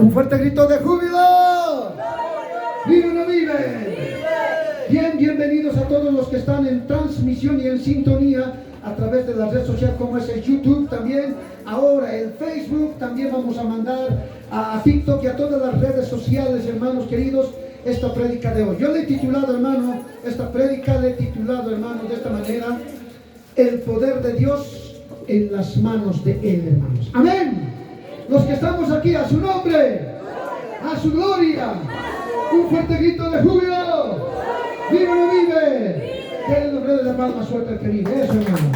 Un fuerte grito de júbilo. ¡Vive o no vive! Bien, bienvenidos a todos los que están en transmisión y en sintonía a través de la red social como es el YouTube también, ahora el Facebook, también vamos a mandar a TikTok y a todas las redes sociales, hermanos queridos, esta prédica de hoy. Yo le he titulado, hermano, esta prédica le he titulado, hermano, de esta manera: el poder de Dios en las manos de Él, hermanos. Amén. Los que estamos aquí, a su nombre, a su gloria, un fuerte grito de júbilo. ¡Vive o no vive! Que el nombre de la palma suelta el que vive. Eso, hermano.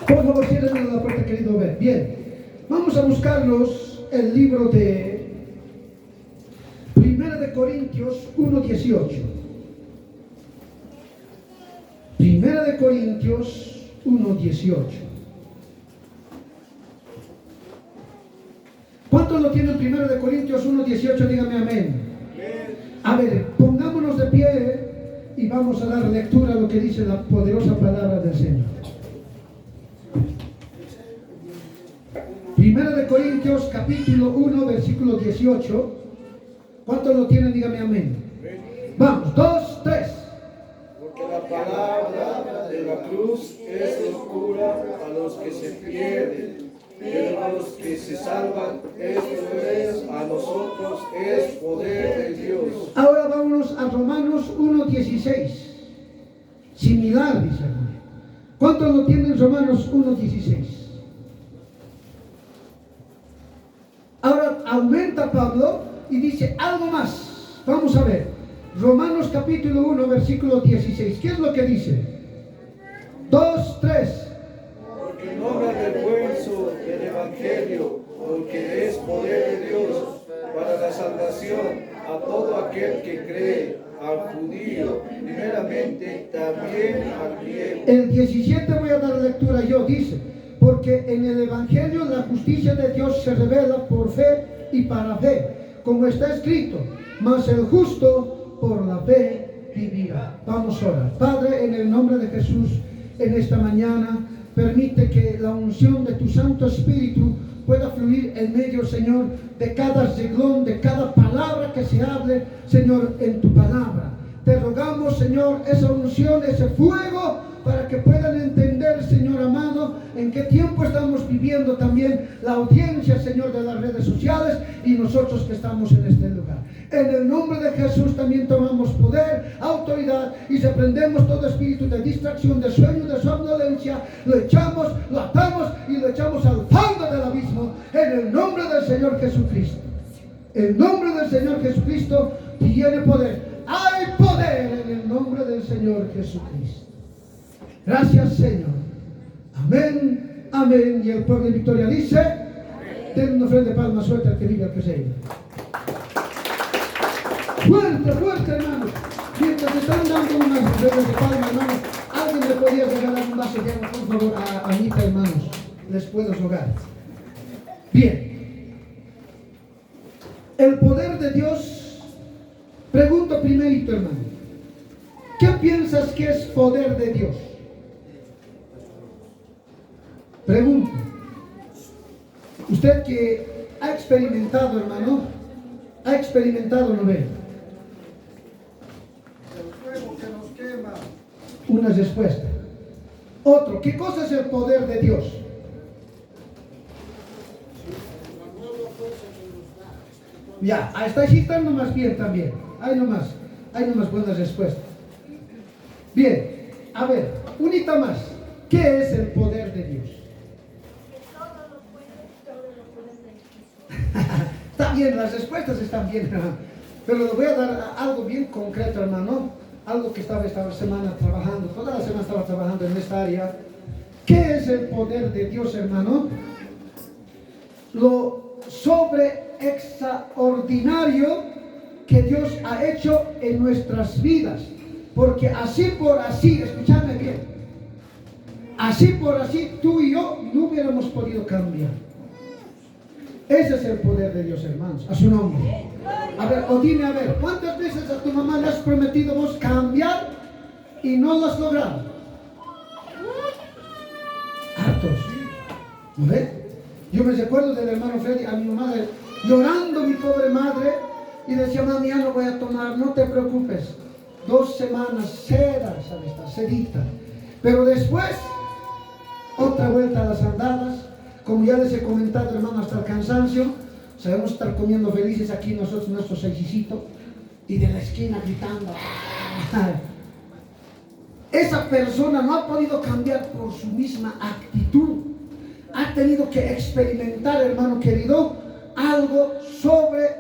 Por favor, cierren la puerta, querido. Bien, vamos a buscarnos el libro de 1 de Corintios 1:18. 1 de Corintios 1:18. ¿Cuántos lo tienen? 1 de Corintios 1:18? Dígame amén. A ver, pongámonos de pie y vamos a dar lectura a lo que dice la poderosa palabra del Señor. 1 de Corintios capítulo 1 versículo 18. ¿Cuántos lo tienen? Dígame amén. Vamos, 2, 3. Porque la palabra de la cruz es locura a los que se pierden, pero a los que se salvan, esto es, a nosotros es poder de Dios. Ahora vámonos a Romanos 1:16. Similar, dice hermano. ¿Cuántos lo tienen? Romanos 1:16. Ahora aumenta Pablo y dice algo más. Vamos a ver. Romanos capítulo 1, versículo 16. ¿Qué es lo que dice? 2, 3. Porque no me avergüenzo del Evangelio, porque es poder de Dios para la salvación a todo aquel que cree, al judío primeramente, también al griego. El 17 voy a dar lectura yo, dice: porque en el Evangelio la justicia de Dios se revela por fe y para fe, como está escrito: mas el justo por la fe vivirá. Vamos a orar. Padre, en el nombre de Jesús, en esta mañana, permite que la unción de tu Santo Espíritu pueda fluir en medio, Señor, de cada reglón, de cada palabra que se hable, Señor, en tu palabra. Te rogamos, Señor, esa unción, ese fuego, para que puedan entender, Señor amado, en qué tiempo estamos viviendo también la audiencia, Señor, de las redes sociales y nosotros que estamos en este lugar. En el nombre de Jesús también tomamos poder, autoridad y reprendemos todo espíritu de distracción, de sueño, de somnolencia, lo echamos, lo atamos y lo echamos al fondo del abismo en el nombre del Señor Jesucristo. El nombre del Señor Jesucristo tiene poder. Hay poder en el nombre del Señor Jesucristo. Gracias, Señor. Amén, amén. Y el pueblo de Victoria dice: den una ofrenda de palmas, suelta al que vive, al que se iba. Fuerte, fuerte, hermanos. Mientras están dando unas ofrendas de palmas, hermanos, alguien le podría regalar un vaso de agua, por favor, a Anita, hermanos. Les puedo rogar. Bien. El poder de Dios. Pregunto primerito, hermano: ¿qué piensas que es poder de Dios? Pregunto. Usted que ha experimentado, hermano, ha experimentado, ¿no ve? El fuego que nos quema. Una respuesta. Otro, ¿qué cosa es el poder de Dios? Ya, hasta ahí están nomás bien también. Hay nomás buenas respuestas. Bien, a ver, unita más. ¿Qué es el poder de Dios? Está bien, las respuestas están bien, hermano. Pero le voy a dar algo bien concreto, hermano. Algo que estaba esta semana trabajando, toda la semana estaba trabajando en esta área. ¿Qué es el poder de Dios, hermano? Lo sobre extraordinario que Dios ha hecho en nuestras vidas. Porque así por así, escúchame bien, así por así tú y yo no hubiéramos podido cambiar. Ese es el poder de Dios, hermanos, a su nombre. A ver, o dime, a ver, ¿cuántas veces a tu mamá le has prometido vos cambiar y no lo has logrado? Hartos, ¿no ves? Yo me recuerdo del hermano Freddy, a mi mamá llorando, mi pobre madre, y decía, mami, ya no voy a tomar, no te preocupes. 2 semanas, sedita. Pero después, otra vuelta a las andadas, como ya les he comentado, hermano, hasta el cansancio. Sabemos estar comiendo felices aquí nosotros, nuestro seisicito, y de la esquina gritando. Esa persona no ha podido cambiar por su misma actitud. Ha tenido que experimentar, hermano querido, algo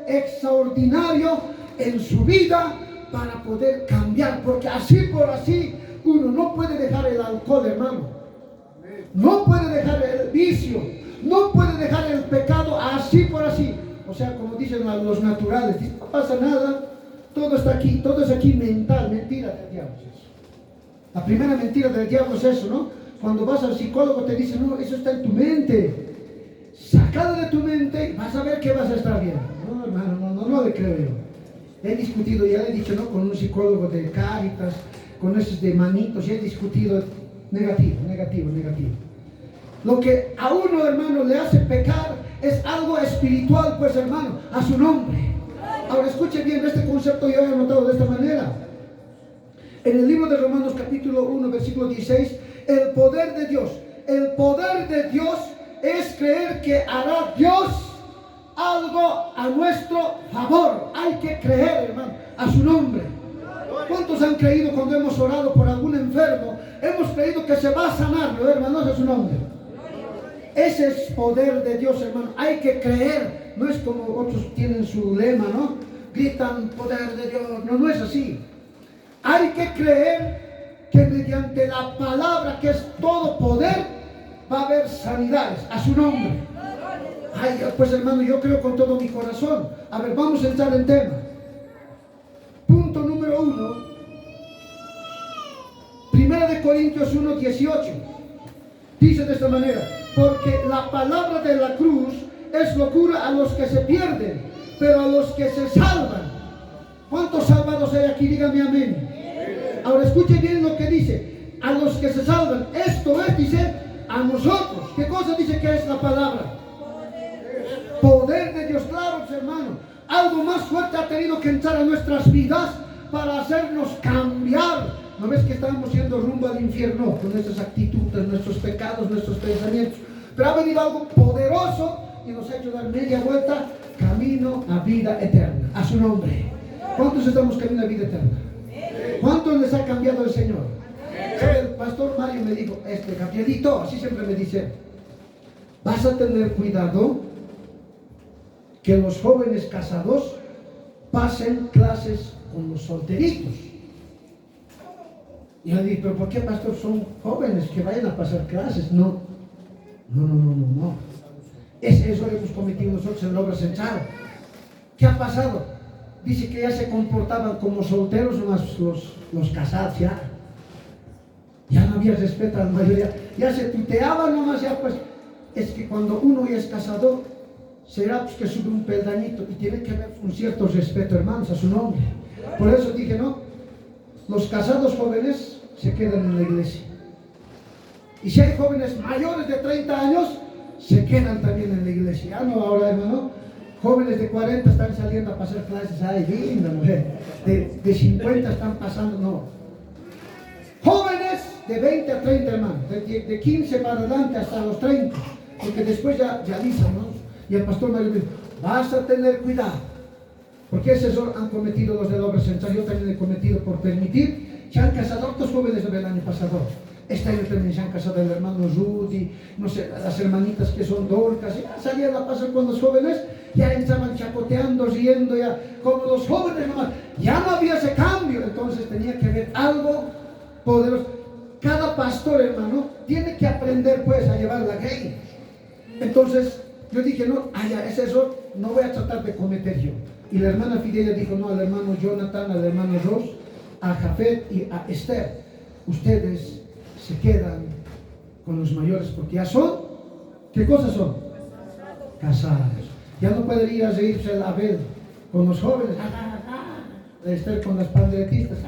extraordinario en su vida para poder cambiar. Porque así por así uno no puede dejar el alcohol, hermano. No puede dejar el vicio. No puede dejar el pecado así por así. O sea, como dicen los naturales, no pasa nada, todo está aquí, todo es aquí mental, mentira del diablo es eso. La primera mentira del diablo es eso, ¿no? Cuando vas al psicólogo te dice, no, eso está en tu mente. Sácalo de tu mente y vas a ver que vas a estar bien. No, hermano, no le creo yo. He discutido, ya le he dicho, ¿no? Con un psicólogo de Cáritas, con esos de manitos, y he discutido negativo. Lo que a uno, hermano, le hace pecar es algo espiritual, pues, hermano, a su nombre. Ahora escuche bien, este concepto yo he anotado de esta manera. En el libro de Romanos capítulo 1, versículo 16, el poder de Dios es creer que hará Dios algo a nuestro favor. Hay que creer, hermano, a su nombre. ¿Cuántos han creído cuando hemos orado por algún enfermo? Hemos creído que se va a sanar, hermanos, a su nombre. Ese es poder de Dios, hermano. Hay que creer. No es como otros tienen su lema, ¿no? Gritan poder de Dios. No es así. Hay que creer que mediante la palabra, que es todo poder, va a haber sanidades a su nombre. Ay, pues, hermano, yo creo con todo mi corazón. A ver, vamos a entrar en tema. Punto número 1. Primera de Corintios 1, 18. Dice de esta manera: porque la palabra de la cruz es locura a los que se pierden, pero a los que se salvan. ¿Cuántos salvados hay aquí? Dígame amén. Ahora escuche bien lo que dice: a los que se salvan. Esto es, dice, a nosotros. ¿Qué cosa dice que es la palabra? Poder de Dios, claro, hermano. Algo más fuerte ha tenido que entrar a nuestras vidas para hacernos cambiar. ¿No ves que estamos yendo rumbo al infierno con nuestras actitudes, nuestros pecados, nuestros pensamientos? Pero ha venido algo poderoso y nos ha hecho dar media vuelta, camino a vida eterna, a su nombre. ¿Cuántos estamos camino a vida eterna? ¿Cuántos les ha cambiado el Señor? El pastor Mario me dijo, Gabrielito, así siempre me dice, vas a tener cuidado que los jóvenes casados pasen clases con los solteritos. Y yo le dije, pero ¿por qué, pastor? Son jóvenes que vayan a pasar clases. No. Eso lo hemos cometido nosotros en la obra central. ¿Qué ha pasado? Dice que ya se comportaban como solteros nomás los casados, ya no había respeto a la mayoría, ya se tuteaban nomás, ya pues. Es que cuando uno ya es casado, será pues que sube un peldañito y tiene que haber un cierto respeto, hermanos, a su nombre. Por eso dije, no, los casados jóvenes se quedan en la iglesia. Y si hay jóvenes mayores de 30 años, se quedan también en la iglesia. Ya no ahora, hermano, jóvenes de 40 están saliendo a pasar clases. Ay, linda mujer. De 50 están pasando, no. Jóvenes de 20 a 30, hermano. De 15 para adelante hasta los 30. Porque después ya dicen, ¿no? Y el pastor me dijo, vas a tener cuidado. Porque ese error han cometido los de la obra central. Yo también he cometido por permitir. Se han casado otros jóvenes del año pasado. Este año también se han casado el hermano Rudy, no sé, las hermanitas que son Dorcas. Ya salían a pasar con los jóvenes, ya entraban chapoteando, riendo, ya como los jóvenes nomás. Ya no había ese cambio. Entonces tenía que haber algo poderoso. Cada pastor, hermano, tiene que aprender pues a llevar la grey. Entonces yo dije, no, ese error no voy a tratar de cometer yo. Y la hermana Fidelia dijo, no, al hermano Jonathan, al hermano Ross, a Jafet y a Esther, ustedes se quedan con los mayores porque ya son, ¿qué cosas son? Casados. Ya no pueden ir a reírse a ver con los jóvenes, Esther con las panderetistas.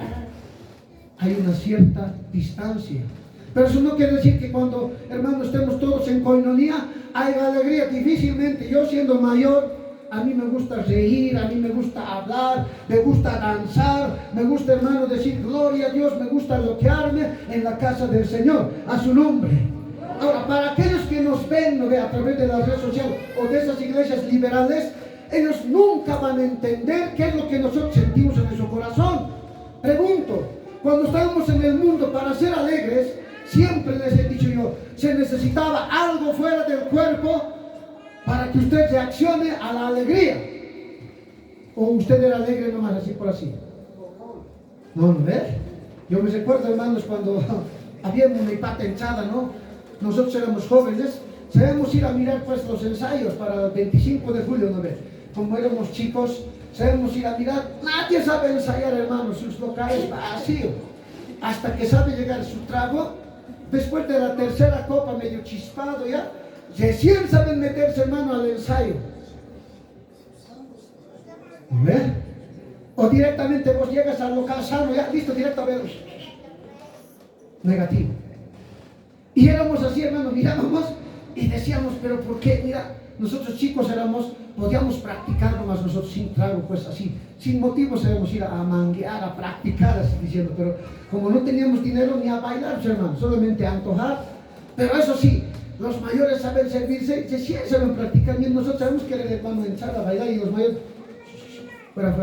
Hay una cierta distancia. Pero eso no quiere decir que cuando, hermanos, estemos todos en coinonía, hay alegría. Difícilmente, yo siendo mayor, a mí me gusta reír, a mí me gusta hablar, me gusta danzar, me gusta, hermano, decir gloria a Dios, me gusta loquearme en la casa del Señor, a su nombre. Ahora, para aquellos que nos ven, ¿no ve?, a través de las redes sociales o de esas iglesias liberales, ellos nunca van a entender qué es lo que nosotros sentimos en nuestro corazón. Pregunto, cuando estábamos en el mundo para ser alegres, siempre les he dicho yo, se necesitaba algo fuera del cuerpo para que usted reaccione a la alegría. ¿O usted era alegre nomás así por así? No, ¿no ves? Yo me recuerdo, hermanos, cuando había una hipata hinchada, ¿no? Nosotros éramos jóvenes, sabemos ir a mirar pues los ensayos para el 25 de julio, ¿no ves? Como éramos chicos, sabemos ir a mirar. Nadie sabe ensayar, hermanos, sus locales vacíos. Hasta que sabe llegar su trago, después de la tercera copa medio chispado ya, recién saben meterse, hermano, al ensayo. ¿Ves? O directamente vos llegas al local sano, ya listo, directo a ver. Negativo. Y éramos así, hermano, mirábamos y decíamos, pero ¿por qué? Mira, nosotros chicos podíamos practicar nomás nosotros sin trago, pues así, sin motivos sabemos ir a manguear, a practicar, así diciendo, pero como no teníamos dinero ni a bailar, hermano, solamente a antojar. Pero eso sí, los mayores saben servirse, sí saben practicar, bien nosotros sabemos que el hermano entrar a bailar y los mayores, fuera.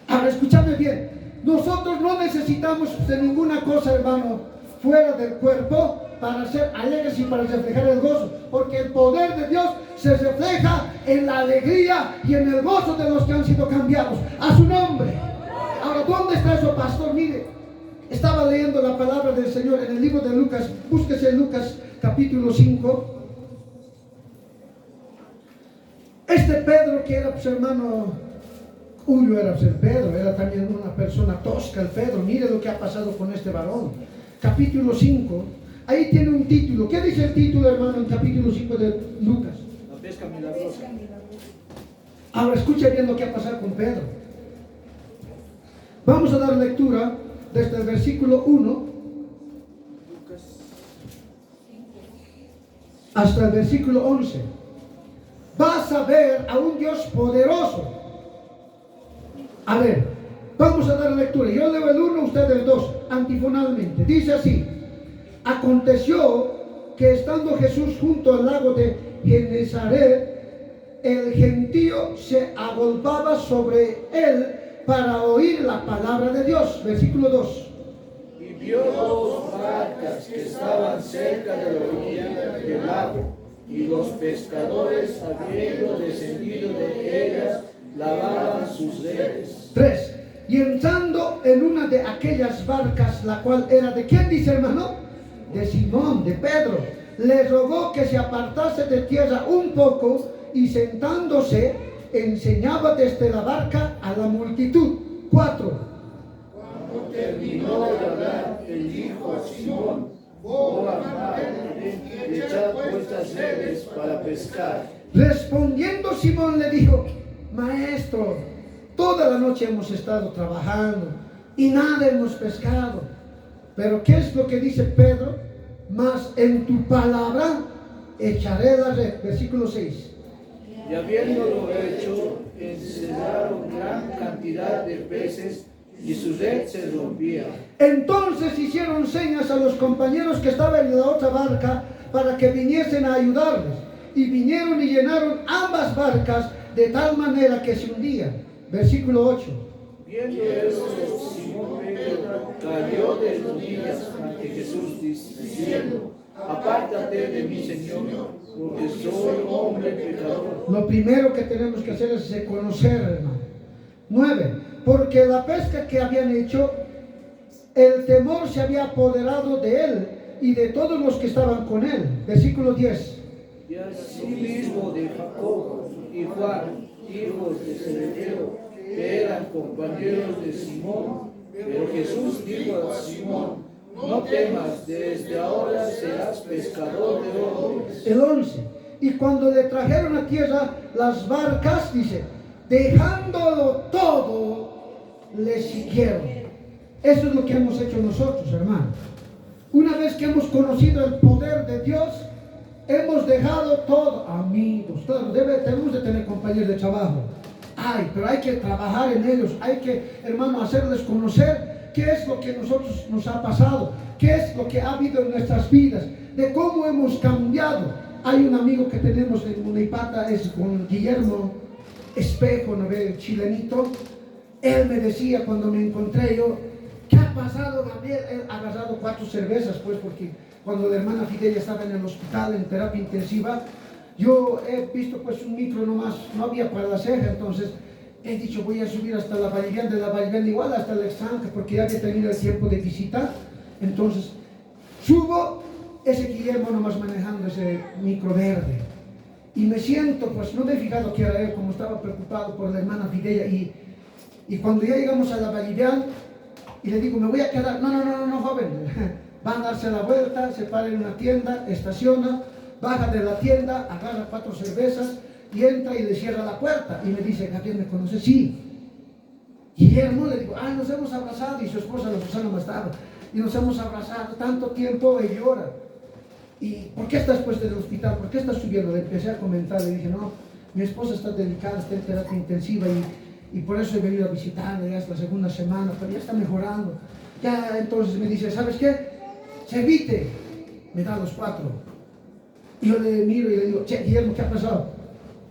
Ahora, escúchame bien, nosotros no necesitamos de ninguna cosa, hermano, fuera del cuerpo para ser alegres y para reflejar el gozo, porque el poder de Dios se refleja en la alegría y en el gozo de los que han sido cambiados a su nombre. Ahora, ¿dónde está eso, pastor? Mire, estaba leyendo la palabra del Señor en el libro de Lucas. Búsquese Lucas capítulo 5. Este Pedro, que era, pues, hermano, Julio era, pues, el Pedro, era también una persona tosca el Pedro. Mire lo que ha pasado con este varón. Capítulo 5, ahí tiene un título. ¿Qué dice el título, hermano, en capítulo 5 de Lucas? La pesca milagrosa. Ahora escucha bien lo que ha pasado con Pedro. Vamos a dar lectura desde el versículo 1 hasta el versículo 11. Vas a ver a un Dios poderoso. A ver, vamos a dar lectura. Yo leo el 1, usted el 2, antifonalmente. Dice así: aconteció que estando Jesús junto al lago de Genezaret, el gentío se agolpaba sobre él para oír la palabra de Dios. Versículo 2. Y vio dos barcas que estaban cerca de la orilla del lago, y los pescadores, habiendo descendido de ellas, lavaban sus redes. 3. Y entrando en una de aquellas barcas, la cual era de ¿quién dice, hermano? De Simón, de Pedro, le rogó que se apartase de tierra un poco, y sentándose enseñaba desde la barca a la multitud. 4. Cuando terminó de hablar, él dijo a Simón: boga mar, echad vuestras redes para pescar. Respondiendo Simón le dijo: Maestro, toda la noche hemos estado trabajando y nada hemos pescado. Pero ¿qué es lo que dice Pedro? Mas en tu palabra echaré la red. Versículo 6. Y habiéndolo hecho, encerraron gran cantidad de peces, y su red se rompía. Entonces hicieron señas a los compañeros que estaban en la otra barca para que viniesen a ayudarles. Y vinieron y llenaron ambas barcas de tal manera que se hundían. Versículo 8. Viendo esto, Simón Pedro cayó de rodillas ante Jesús, diciendo: apártate de mí, Señor, porque soy hombre pecador. Lo primero que tenemos que hacer es reconocer, hermano. 9. Porque la pesca que habían hecho, el temor se había apoderado de él y de todos los que estaban con él. Versículo 10. Y asimismo de Jacobo y Juan, hijos de Zebedeo, que eran compañeros de Simón. Pero Jesús dijo a Simón: no temas, desde ahora serás pescador de hombres. El 11. Y cuando le trajeron a tierra las barcas, dice, dejándolo todo, le siguieron. Eso es lo que hemos hecho nosotros, hermano. Una vez que hemos conocido el poder de Dios, hemos dejado todo. Amigos, claro, tenemos de tener compañeros de trabajo. Pero hay que trabajar en ellos. Hay que, hermano, hacerles conocer qué es lo que nosotros nos ha pasado, qué es lo que ha habido en nuestras vidas, de cómo hemos cambiado. Hay un amigo que tenemos en Muneipata, es con Guillermo Espejo, ¿no ve? Chilenito. Él me decía cuando me encontré yo, ¿qué ha pasado, Gabriel? Él ha agarrado 4 cervezas, pues, porque cuando la hermana Fidelia estaba en el hospital en terapia intensiva, yo he visto pues un micro nomás, no había para la ceja, entonces he dicho voy a subir hasta la Vallivian, de la Vallivian igual hasta el Extranca, porque ya había tenido el tiempo de visita. Entonces subo, ese Guillermo nomás manejando ese micro verde, y me siento, pues no me he fijado que era él, como estaba preocupado por la hermana Fidelia, y cuando ya llegamos a la Vallivian, y le digo, me voy a quedar, no, joven, van a darse la vuelta, se para en una tienda, estaciona, baja de la tienda, agarra 4 cervezas y entra y le cierra la puerta. Y me dice, Gabriel, ¿me conoces? Sí. Guillermo, le digo, nos hemos abrazado, y su esposa, la Susana, más tarde, y nos hemos abrazado tanto tiempo, y llora. ¿Y por qué estás pues del hospital? ¿Por qué estás subiendo? Le empecé a comentar, le dije, no, mi esposa está delicada, está en terapia intensiva, y por eso he venido a visitarla, ya es la segunda semana, pero ya está mejorando. Ya, entonces me dice, ¿sabes qué? Se evite, me da los 4. Y yo le miro y le digo, che, Guillermo, ¿qué ha pasado?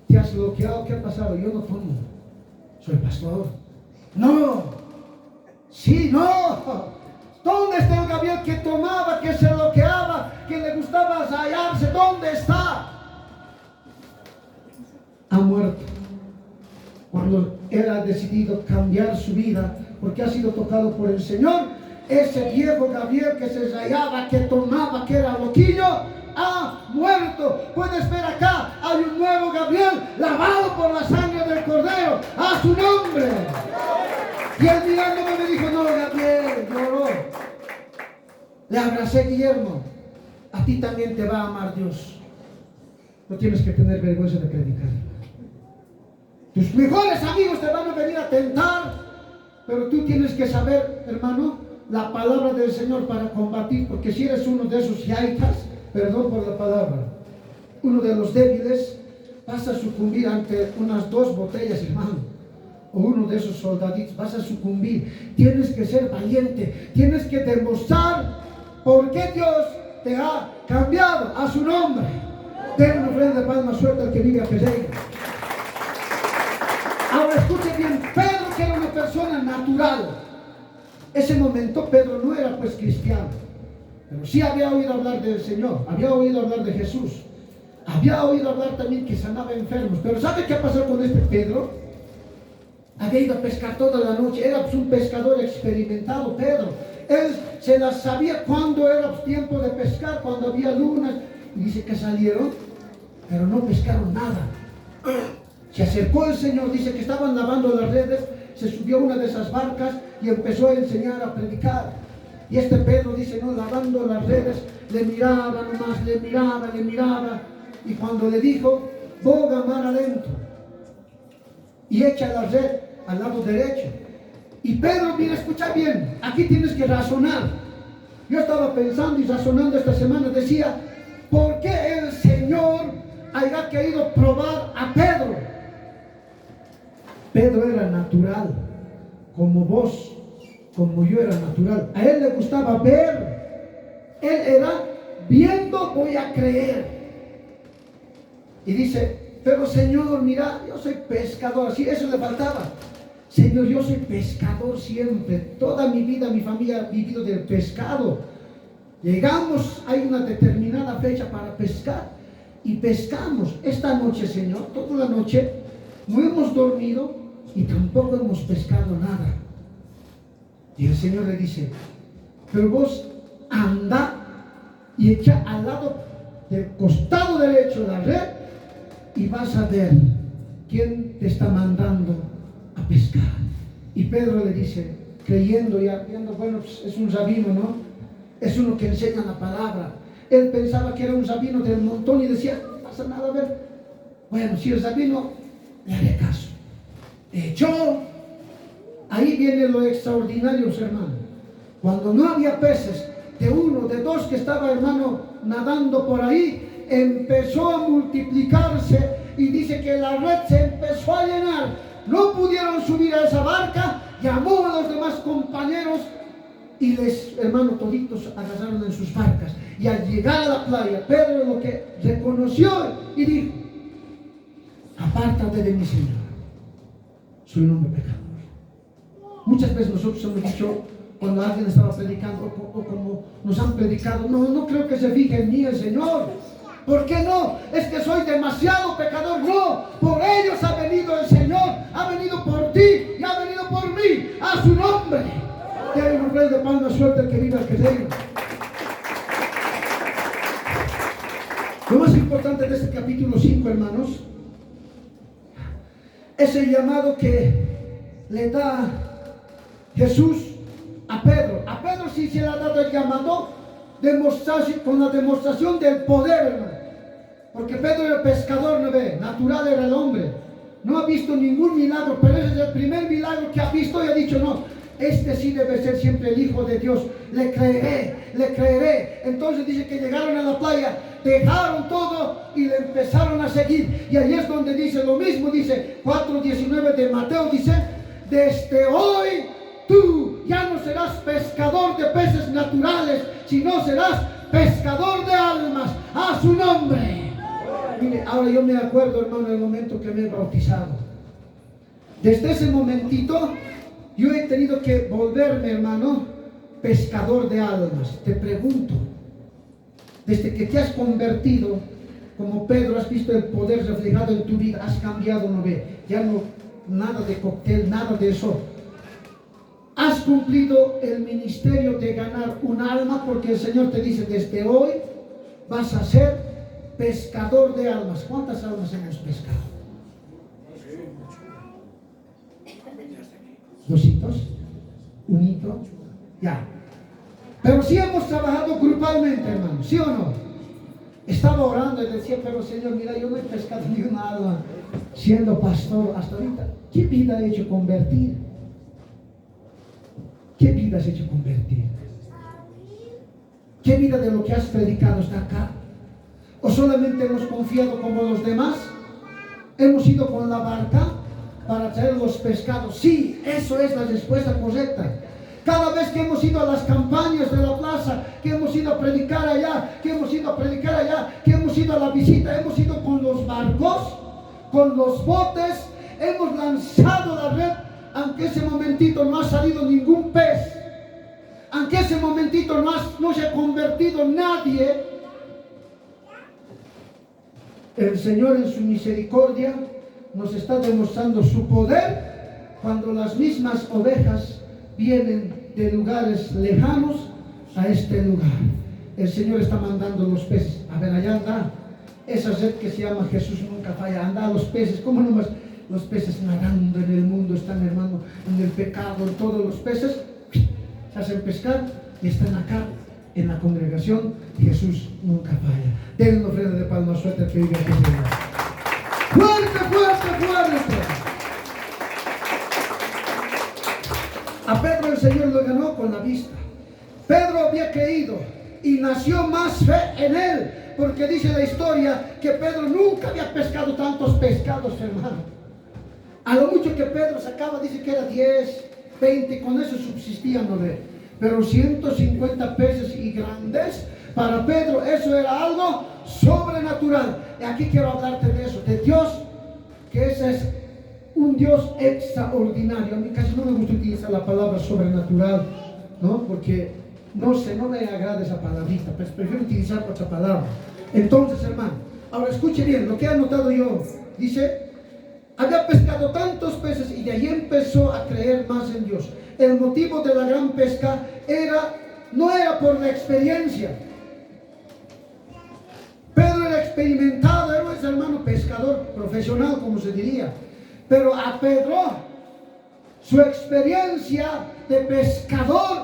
¿Te has bloqueado? ¿Qué ha pasado? Yo no tomo, soy pastor. No, sí, no. ¿Dónde está el Gabriel que tomaba, que se bloqueaba, que le gustaba hallarse? ¿Dónde está? Ha muerto. Cuando él ha decidido cambiar su vida, porque ha sido tocado por el Señor, ese viejo Gabriel que se rayaba, que tomaba, que era loquillo, ha muerto. Puedes ver acá, hay un nuevo Gabriel, lavado por la sangre del Cordero, a su nombre. Y él mirándome me dijo, no, Gabriel, lloró. Le abracé, Guillermo, a ti también te va a amar Dios. No tienes que tener vergüenza de predicar. Tus mejores amigos te van a venir a tentar, pero tú tienes que saber, hermano, la palabra del Señor para combatir, porque si eres uno de esos yaitas, perdón por la palabra, uno de los débiles, vas a sucumbir ante unas 2 botellas, hermano, o uno de esos soldaditos, vas a sucumbir. Tienes que ser valiente, tienes que demostrar por qué Dios te ha cambiado, a su nombre. Den una ofrenda de palma suelta al que vive a Pereira. Ahora escuche bien, Pedro, que era una persona natural, ese momento Pedro no era pues cristiano, pero sí había oído hablar del Señor, había oído hablar de Jesús, había oído hablar también que sanaba enfermos. Pero ¿sabe qué pasó con este Pedro? Había ido a pescar toda la noche, era pues un pescador experimentado, Pedro. Él se las sabía cuando era tiempo de pescar, cuando había lunas, y dice que salieron, pero no pescaron nada. Se acercó el Señor, dice que estaban lavando las redes, se subió a una de esas barcas y empezó a enseñar, a predicar. Y este Pedro dice, no, lavando las redes, le miraba nomás, le miraba, y cuando le dijo, boga mar adentro y echa la red al lado derecho. Y Pedro, mira, escucha bien, aquí tienes que razonar. Yo estaba pensando y razonando esta semana, decía, ¿por qué el Señor haya querido probar a Pedro? Pedro era natural, como vos, como yo era natural. A él le gustaba ver. Él era, viendo voy a creer. Y dice, pero Señor, mira, yo soy pescador. Sí, eso le faltaba. Señor, yo soy pescador siempre. Toda mi vida, mi familia ha vivido del pescado. Llegamos, hay una determinada fecha para pescar. Y pescamos. Esta noche, Señor, toda la noche, no hemos dormido y tampoco hemos pescado nada. Y el Señor le dice, pero vos anda y echa al lado del costado derecho la red y vas a ver quién te está mandando a pescar. Y Pedro le dice, creyendo ya, viendo, bueno, pues es un rabino, ¿no? Es uno que enseña la palabra. Él pensaba que era un rabino del montón y decía, no pasa nada, a ver. Bueno, si el rabino, le haré caso. Echó. Ahí viene lo extraordinario, hermano. Cuando no había peces, de uno, de dos que estaba, hermano, nadando por ahí, empezó a multiplicarse y dice que la red se empezó a llenar. No pudieron subir a esa barca, llamó a los demás compañeros y les, hermano, toditos agarraron en sus barcas. Y al llegar a la playa, Pedro lo que reconoció y dijo: apártate de mí, Señor, soy un hombre pecador. Muchas veces nosotros hemos dicho, cuando alguien estaba predicando o como nos han predicado, no creo que se fije en mí el Señor. ¿Por qué no? Es que soy demasiado pecador. No, por ellos ha venido el Señor, ha venido por ti y ha venido por mí, a su nombre. Denle un rey de palmas suerte al que viva, el que reina. Lo más importante de este capítulo 5, hermanos, es el llamado que le da Jesús a Pedro. A Pedro sí se le ha dado el llamado con la demostración del poder, hermano. Porque Pedro era pescador, ¿no ve? Natural era el hombre. No ha visto ningún milagro, pero ese es el primer milagro que ha visto y ha dicho: no, este sí debe ser siempre el Hijo de Dios. Le creeré, le creeré. Entonces dice que llegaron a la playa, dejaron todo y le empezaron a seguir. Y ahí es donde dice lo mismo, dice 4:19 de Mateo, dice: desde hoy tú ya no serás pescador de peces naturales, sino serás pescador de almas, a su nombre. Mire, ahora yo me acuerdo, hermano, del momento que me he bautizado. Desde ese momentito yo he tenido que volverme, hermano, pescador de almas. Te pregunto, desde que te has convertido como Pedro, has visto el poder reflejado en tu vida, has cambiado, ¿no ve? Ya no, nada de cóctel, nada de eso. Has cumplido el ministerio de ganar un alma, porque el Señor te dice: desde hoy vas a ser pescador de almas. ¿Cuántas almas hemos pescado? ¿Dositos? ¿Unito? Ya. Pero sí hemos trabajado grupalmente, hermano, ¿sí o no? Estaba orando y decía: pero Señor, mira, yo no he pescado ni una alma siendo pastor hasta ahorita. ¿Qué vida he hecho convertir? ¿Qué vida has hecho convertir? ¿Qué vida de lo que has predicado está acá? ¿O solamente hemos confiado como los demás? ¿Hemos ido con la barca para traer los pescados? Sí, eso es la respuesta correcta. Cada vez que hemos ido a las campañas de la plaza, que hemos ido a predicar allá, que hemos ido a predicar allá, que hemos ido a la visita, hemos ido con los barcos, con los botes, hemos lanzado la red, aunque ese momentito no ha salido ningún pez, aunque ese momentito no se ha convertido nadie. El Señor en su misericordia nos está demostrando su poder cuando las mismas ovejas vienen de lugares lejanos a este lugar. El Señor está mandando los peces. A ver, allá anda esa red que se llama Jesús nunca falla. Anda los peces, ¿cómo nomás? Los peces nadando en el mundo están, hermano, en el pecado. Todos los peces se hacen pescar y están acá en la congregación. Jesús nunca falla. Denle una ofrenda de palmas suerte que vive aquí. Fuerte, fuerte, fuerte. A Pedro el Señor lo ganó con la vista. Pedro había creído y nació más fe en él, porque dice la historia que Pedro nunca había pescado tantos pescados, hermano. A lo mucho que Pedro sacaba, dice que era 10, 20, con eso subsistían, ¿no ve? Pero 150 peces y grandes, para Pedro eso era algo sobrenatural. Y aquí quiero hablarte de eso, de Dios, que ese es un Dios extraordinario. A mí casi no me gusta utilizar la palabra sobrenatural, ¿no? Porque no me agrada esa palabrita, pues prefiero utilizar otra palabra. Entonces, hermano, ahora escuche bien lo que he anotado yo. Dice: había pescado tantos peces y de ahí empezó a creer más en Dios. El motivo de la gran pesca no era por la experiencia. Pedro era experimentado, era ese hermano pescador profesional, como se diría. Pero a Pedro, su experiencia de pescador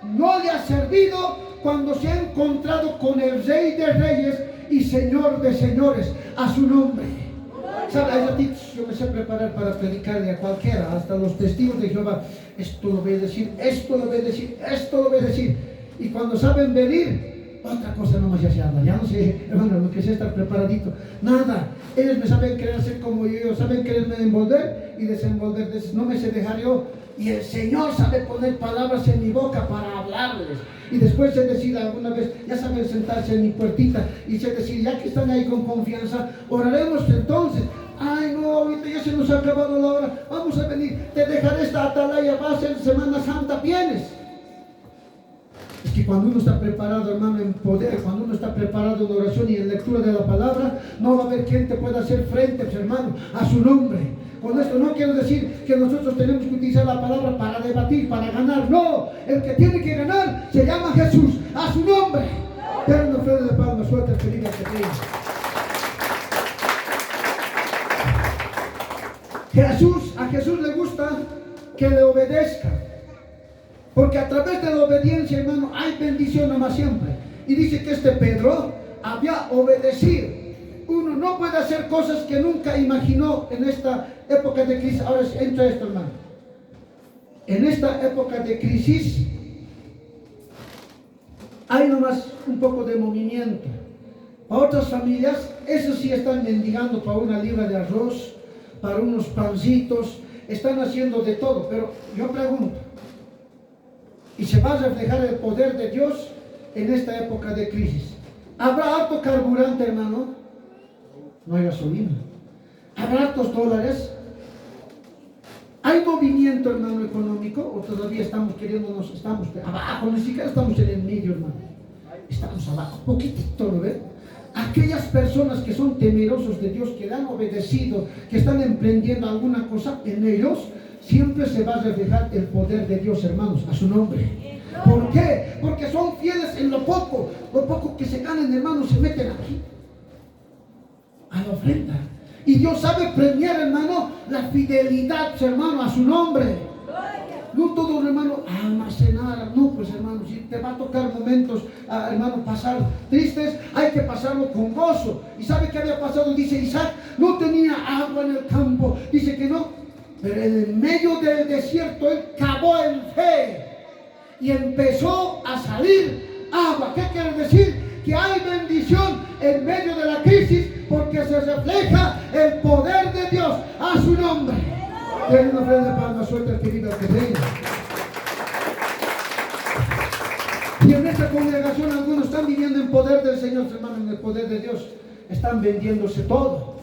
no le ha servido cuando se ha encontrado con el Rey de Reyes y Señor de Señores, a su nombre. ¿Sabe? Hay ratitos yo me sé preparar para predicarle a cualquiera, hasta los testigos de Jehová. Esto lo voy a decir, esto lo voy a decir, esto lo voy a decir. Y cuando saben venir, otra cosa nomás ya se habla. Ya no sé, hermano, lo que sea estar preparadito. Nada. Ellos me saben querer ser como yo, saben quererme envolver y desenvolver. No me sé dejar yo. Y el Señor sabe poner palabras en mi boca para hablarles. Y después sé decir alguna vez, ya saben sentarse en mi puertita y sé decir, ya que están ahí con confianza, oraremos entonces. Ay, no, ahorita ya se nos ha acabado la hora. Vamos a venir, te dejaré esta atalaya, va a ser Semana Santa, vienes. Es que cuando uno está preparado, hermano, en poder, cuando uno está preparado en oración y en lectura de la palabra, no va a haber quien te pueda hacer frente, hermano, a su nombre. Con esto no quiero decir que nosotros tenemos que utilizar la palabra para debatir, para ganar. No, el que tiene que ganar se llama Jesús, a su nombre. Denle una ofrenda de palma, suelta el que diga que cree. A Jesús le gusta que le obedezca. Porque a través de la obediencia, hermano, hay bendición nomás siempre. Y dice que este Pedro había obedecido. Uno no puede hacer cosas que nunca imaginó en esta época de crisis. Ahora entra esto, hermano. En esta época de crisis hay nomás un poco de movimiento. Para otras familias, esos sí están mendigando para una libra de arroz, para unos pancitos, están haciendo de todo. Pero yo pregunto, ¿y se va a reflejar el poder de Dios en esta época de crisis? ¿Habrá harto carburante, hermano? No hay gasolina. ¿Habrá hartos dólares? ¿Hay movimiento, hermano, económico? ¿O todavía estamos queriéndonos, estamos abajo? Ni siquiera estamos en el medio, hermano. Estamos abajo, poquitito, ¿no ves? Aquellas personas que son temerosos de Dios, que le han obedecido, que están emprendiendo alguna cosa, en ellos siempre se va a reflejar el poder de Dios, hermanos, a su nombre. ¿Por qué? Porque son fieles en lo poco que se ganan, hermanos, se meten aquí, a la ofrenda. Y Dios sabe premiar, hermano, la fidelidad, hermano, a su nombre. No todo, hermano, almacenar. No, pues, hermano, si te va a tocar momentos, hermano, pasar tristes, hay que pasarlo con gozo. ¿Y sabe qué había pasado? Dice Isaac, no tenía agua en el campo. Dice que no, pero en medio del desierto él cavó en fe y empezó a salir agua. ¿Qué quiere decir? Que hay bendición en medio de la crisis, porque se refleja el poder de Dios a su nombre. Denle una ofrenda de palmas, suelta el que viva, el que reina. Y en esta congregación algunos están viviendo en poder del Señor, hermano, en el poder de Dios. Están vendiéndose todo.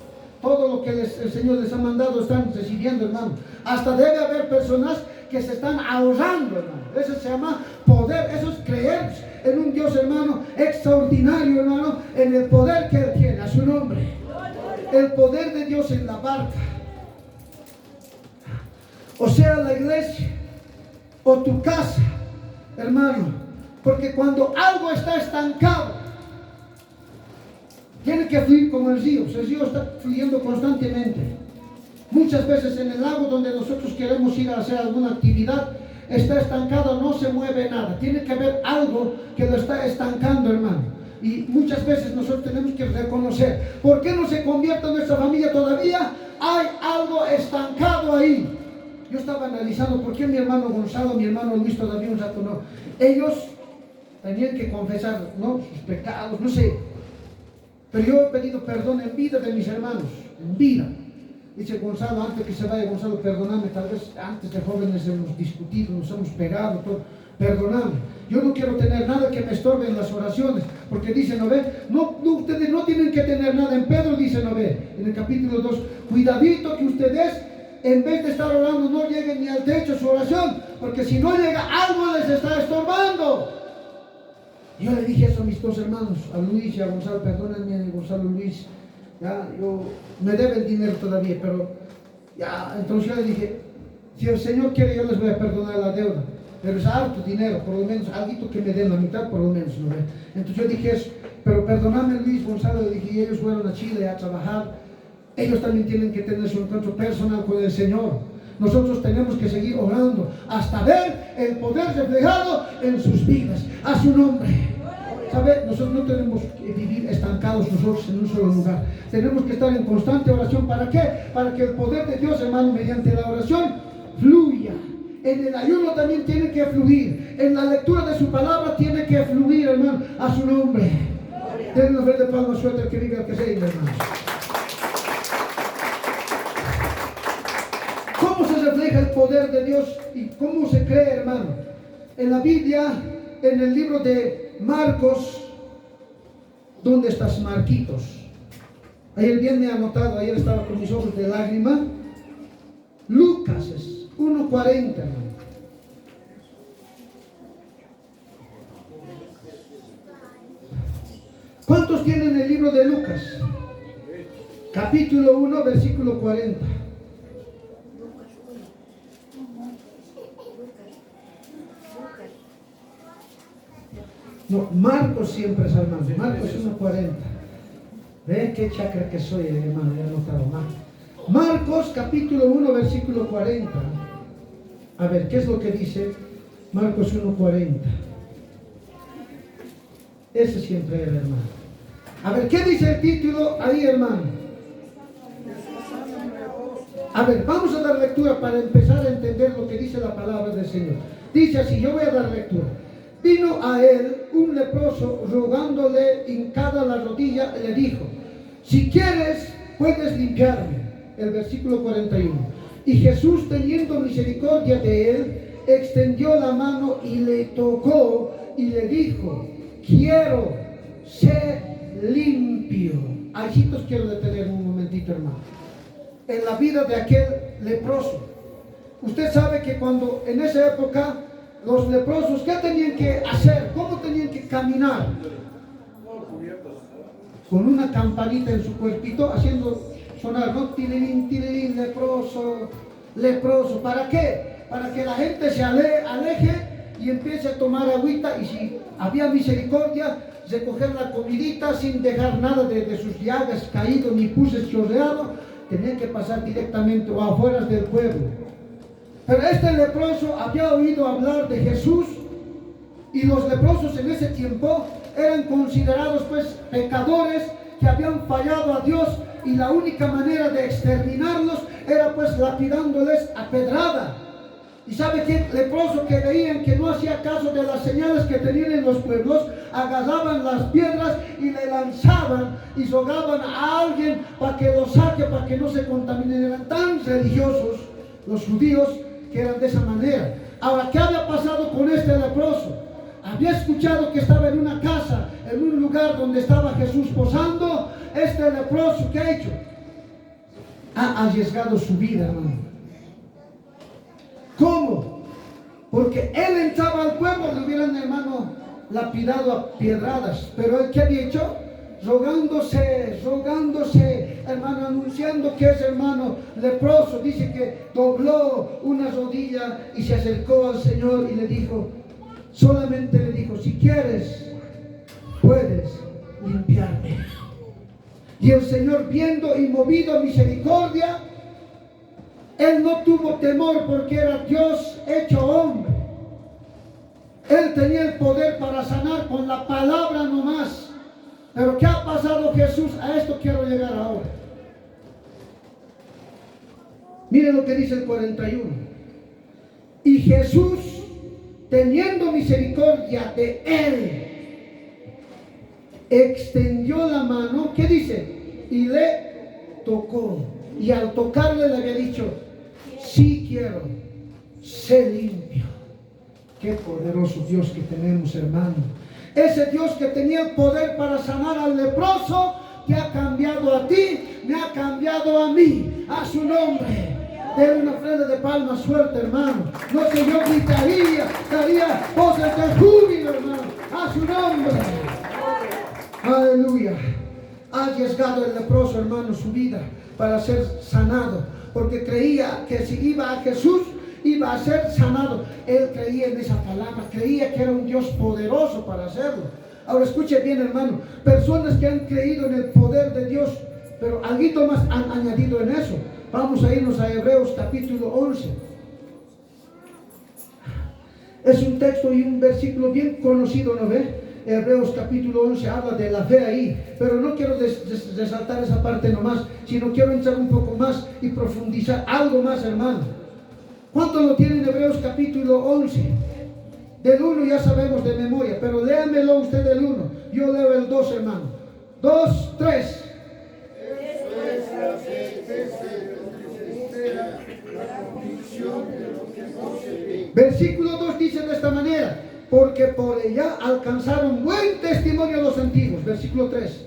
Todo lo que el Señor les ha mandado están recibiendo, hermano. Hasta debe haber personas que se están ahorrando, hermano. Eso se llama poder, eso es creer en un Dios, hermano, extraordinario, hermano, en el poder que Él tiene, a su nombre. El poder de Dios en la barca. O sea, la iglesia, o tu casa, hermano. Porque cuando algo está estancado, tiene que fluir como el río. El río está fluyendo constantemente. Muchas veces en el lago donde nosotros queremos ir a hacer alguna actividad, está estancado, no se mueve nada. Tiene que haber algo que lo está estancando, hermano. Y muchas veces nosotros tenemos que reconocer, ¿por qué no se convierte en nuestra familia todavía? Hay algo estancado ahí. Yo estaba analizando por qué mi hermano Gonzalo, mi hermano Luis todavía un rato no. Ellos tenían que confesar, ¿no?, sus pecados, no sé. Pero yo he pedido perdón en vida de mis hermanos, en vida. Dice Gonzalo, antes que se vaya, Gonzalo, perdóname, tal vez antes de jóvenes hemos discutido, nos hemos pegado, todo. Perdóname. Yo no quiero tener nada que me estorbe en las oraciones, porque dice, ¿no ve? No, ustedes no tienen que tener nada. En Pedro dice, ¿no ve? En el capítulo 2, cuidadito que ustedes, en vez de estar orando, no lleguen ni al techo su oración, porque si no llega, algo les está estorbando. Yo le dije eso a mis dos hermanos, a Luis y a Gonzalo, perdónenme, Gonzalo, Luis, ya, yo me deben dinero todavía, pero ya, entonces yo le dije, si el Señor quiere, yo les voy a perdonar la deuda, pero es harto dinero, por lo menos, algo que me den la mitad, por lo menos, ¿no? Entonces yo dije eso, pero perdóname, Luis, Gonzalo, le dije, y ellos fueron a Chile a trabajar, ellos también tienen que tener su encuentro personal con el Señor. Nosotros tenemos que seguir orando hasta ver el poder reflejado en sus vidas, a su nombre. ¿Sabe? Nosotros no tenemos que vivir estancados nosotros en un solo lugar. Tenemos que estar en constante oración. ¿Para qué? Para que el poder de Dios, hermano, mediante la oración, fluya En el ayuno también tiene que fluir. En la lectura de su palabra tiene que fluir, hermano, a su nombre. Denle una verde palma suelta el que vive al que se iba, hermano. ¿Cómo se refleja el poder de Dios y cómo se cree, hermano? En la Biblia, en el libro de Marcos, ¿dónde estás, Marquitos? Ayer bien me ha anotado, ayer estaba con mis ojos de lágrima. Lucas 1:40, hermano. ¿Cuántos tienen el libro de Lucas? Capítulo 1, versículo 40. No, Marcos siempre es, hermano. Marcos 1:40. ¿Ven qué chacra que soy, hermano? Ya he notado más. Marcos capítulo 1, versículo 40. A ver, ¿qué es lo que dice? Marcos 1:40. Ese siempre era, hermano. A ver, ¿qué dice el título ahí, hermano? A ver, vamos a dar lectura para empezar a entender lo que dice la palabra del Señor. Dice así, yo voy a dar lectura. Vino a él un leproso rogándole hincada la rodilla, le dijo, si quieres, puedes limpiarme. El versículo 41. Y Jesús, teniendo misericordia de él, extendió la mano y le tocó y le dijo, quiero ser limpio. Allí os quiero detener un momentito, hermano. En la vida de aquel leproso. Usted sabe que cuando en esa época los leprosos, ¿qué tenían que hacer? ¿Cómo tenían que caminar? Con una campanita en su cuerpito, haciendo sonar, ¿no? Tililín, tililín, leproso, leproso. ¿Para qué? Para que la gente se aleje y empiece a tomar agüita, y si había misericordia, recoger la comidita sin dejar nada de sus llagas caído ni puses chorreado. Tenían que pasar directamente o afuera del pueblo. Pero este leproso había oído hablar de Jesús, y los leprosos en ese tiempo eran considerados pues pecadores que habían fallado a Dios, y la única manera de exterminarlos era pues lapidándoles a pedrada. Y sabe que leproso que veían que no hacía caso de las señales que tenían en los pueblos, agarraban las piedras y le lanzaban y rogaban a alguien para que lo saque, para que no se contaminen. Eran tan religiosos los judíos que eran de esa manera. Ahora, ¿qué había pasado con este leproso? Había escuchado que estaba en una casa, en un lugar donde estaba Jesús posando. Este leproso, ¿qué ha hecho? Ha arriesgado su vida, hermano. ¿Cómo? Porque él entraba al pueblo, le hubieran, hermano, lapidado a piedradas. Pero él, ¿qué había hecho? Rogándose, hermano, anunciando que es, hermano, leproso. Dice que dobló una rodilla y se acercó al Señor y le dijo, solamente le dijo, si quieres, puedes limpiarme. Y el Señor, viendo y movido a misericordia, él no tuvo temor, porque era Dios hecho hombre. Él tenía el poder para sanar con la palabra nomás. Pero ¿qué ha pasado, Jesús? A esto quiero llegar ahora. Miren lo que dice el 41. Y Jesús, teniendo misericordia de él, extendió la mano, ¿qué dice? Y le tocó. Y al tocarle le había dicho, sí quiero, sé limpio. Qué poderoso Dios que tenemos, hermano. Ese Dios que tenía el poder para sanar al leproso, te ha cambiado a ti, me ha cambiado a mí. A su nombre. Denle una ofrenda de palmas fuerte, hermano. No sé, yo gritaría, daría voces de júbilo, hermano. A su nombre. Aleluya. Ha arriesgado el leproso, hermano, su vida para ser sanado, porque creía que si iba a Jesús iba a ser sanado. Él creía en esa palabra, creía que era un Dios poderoso para hacerlo. Ahora escuche bien, hermano, personas que han creído en el poder de Dios, pero algo más han añadido en eso. Vamos a irnos a Hebreos capítulo 11. Es un texto y un versículo bien conocido, ¿no ve? Hebreos capítulo 11 habla de la fe ahí, pero no quiero resaltar esa parte nomás, sino quiero entrar un poco más y profundizar algo más, hermano. ¿Cuántos lo tienen en Hebreos capítulo 11? Del 1 ya sabemos de memoria, pero léamelo usted del 1. Yo leo el 2, hermano. 2, 3. Versículo 2 dice de esta manera: porque por ella alcanzaron buen testimonio los antiguos. Versículo 3.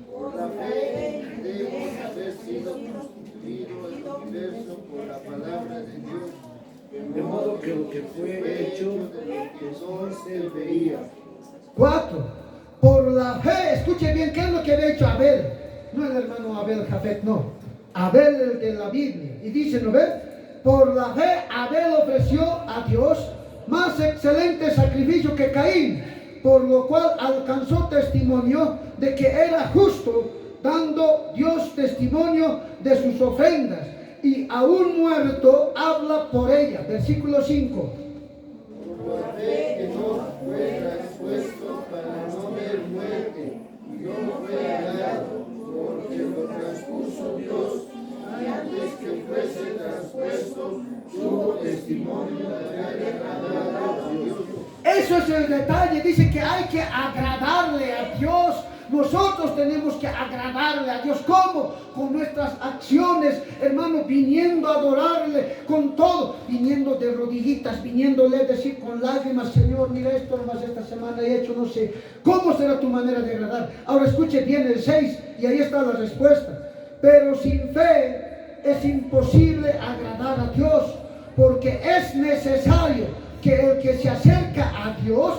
Por la fe debemos haber sido constituido el universo por la palabra de Dios, De modo que lo que fue hecho de lo que no se veía. 4. Por la fe, escuche bien, ¿qué es lo que había hecho Abel? No el hermano Abel Jafet, no. Abel, el de la Biblia. Y dice, ¿no ve? Por la fe Abel ofreció a Dios más excelente sacrificio que Caín, por lo cual alcanzó testimonio de que era justo, dando Dios testimonio de sus ofrendas, y aún muerto habla por ella. Versículo 5. Por la fe que no fue traspuesto para no ver muerte, y no fue hallado, porque lo traspuso Dios, y antes que fuese traspuesto, tuvo testimonio de haber agradado a Dios. Eso es el detalle. Dice que hay que agradarle a Dios. Nosotros tenemos que agradarle a Dios. ¿Cómo? Con nuestras acciones, hermano, viniendo a adorarle con todo, viniendo de rodillitas, viniéndole a decir con lágrimas: Señor, mira esto nomás esta semana he hecho, no sé. ¿Cómo será tu manera de agradar? Ahora escuche bien el 6 y ahí está la respuesta. Pero sin fe es imposible agradar a Dios, porque es necesario que el que se acerca a Dios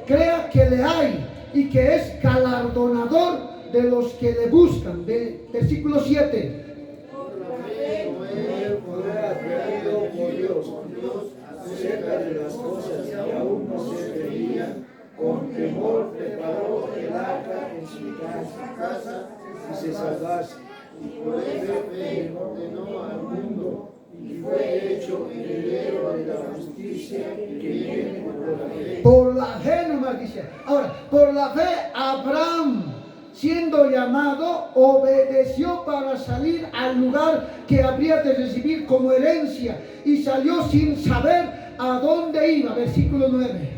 crea que le hay y que es galardonador de los que le buscan. Versículo 7. Por la fe Noé fue advertido por Dios acerca de las cosas que aún no se veían. Con temor preparó el arca en su casa y se salvase. y por esa fe ordenó al mundo y fue hecho heredero de la justicia que viene por la fe. Por la fe nomás dice. Ahora, por la fe Abraham, siendo llamado, obedeció para salir al lugar que habría de recibir como herencia, y salió sin saber a dónde iba. Versículo 9.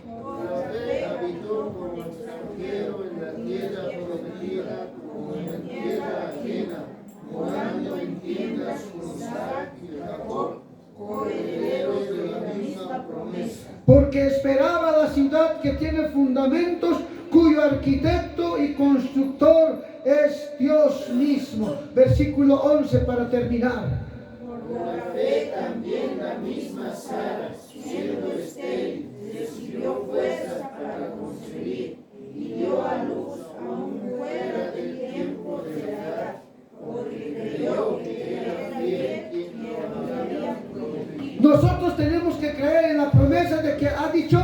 Por la fe habitó como extranjero en la tierra prometida, como en tierra ajena, morando en tiendas con Isaac y Jacob, coherederos de la misma promesa. Porque esperaba la ciudad que tiene fundamentos, cuyo arquitecto y constructor es Dios mismo. Versículo 11 para terminar. Por la fe también la misma Sara, siendo estéril, recibió fuerzas para concebir y dio a luz aún fuera del tiempo de la edad, porque creyó que era fiel quien lo había prometido. Nosotros tenemos que creer en la promesa de que ha dicho: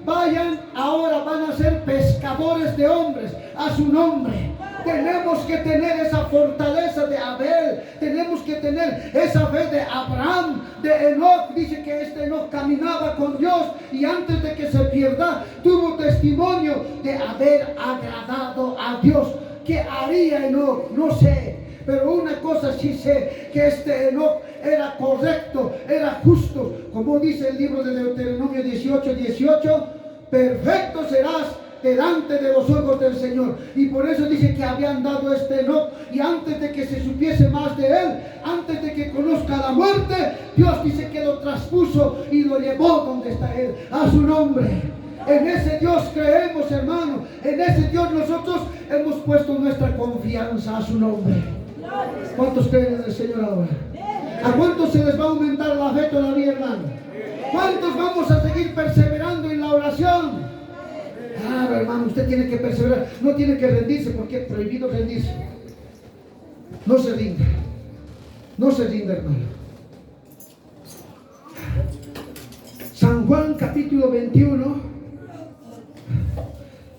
vayan, ahora van a ser pescadores de hombres a su nombre. Tenemos que tener esa fortaleza de Abel, tenemos que tener esa fe de Abraham, de Enoch. Dice que Enoch caminaba con Dios y antes de que se pierda tuvo testimonio de haber agradado a Dios. ¿Qué haría Enoch? No sé, pero una cosa sí sé, que Enoch era correcto, era justo, como dice el libro de Deuteronomio 18:18, perfecto serás delante de los ojos del Señor. Y por eso dice que habían dado Enoch, y antes de que se supiese más de él, antes de que conozca la muerte, Dios dice que lo traspuso y lo llevó donde está él, a su nombre. En ese Dios creemos, hermano, en ese Dios nosotros hemos puesto nuestra confianza, a su nombre. ¿Cuántos creen en el Señor ahora? ¿A cuántos se les va a aumentar la fe todavía, hermano? ¿Cuántos vamos a seguir perseverando en la oración? Claro, hermano, usted tiene que perseverar, no tiene que rendirse, porque es prohibido rendirse. No se rinda, no se rinda, hermano. San Juan capítulo 21,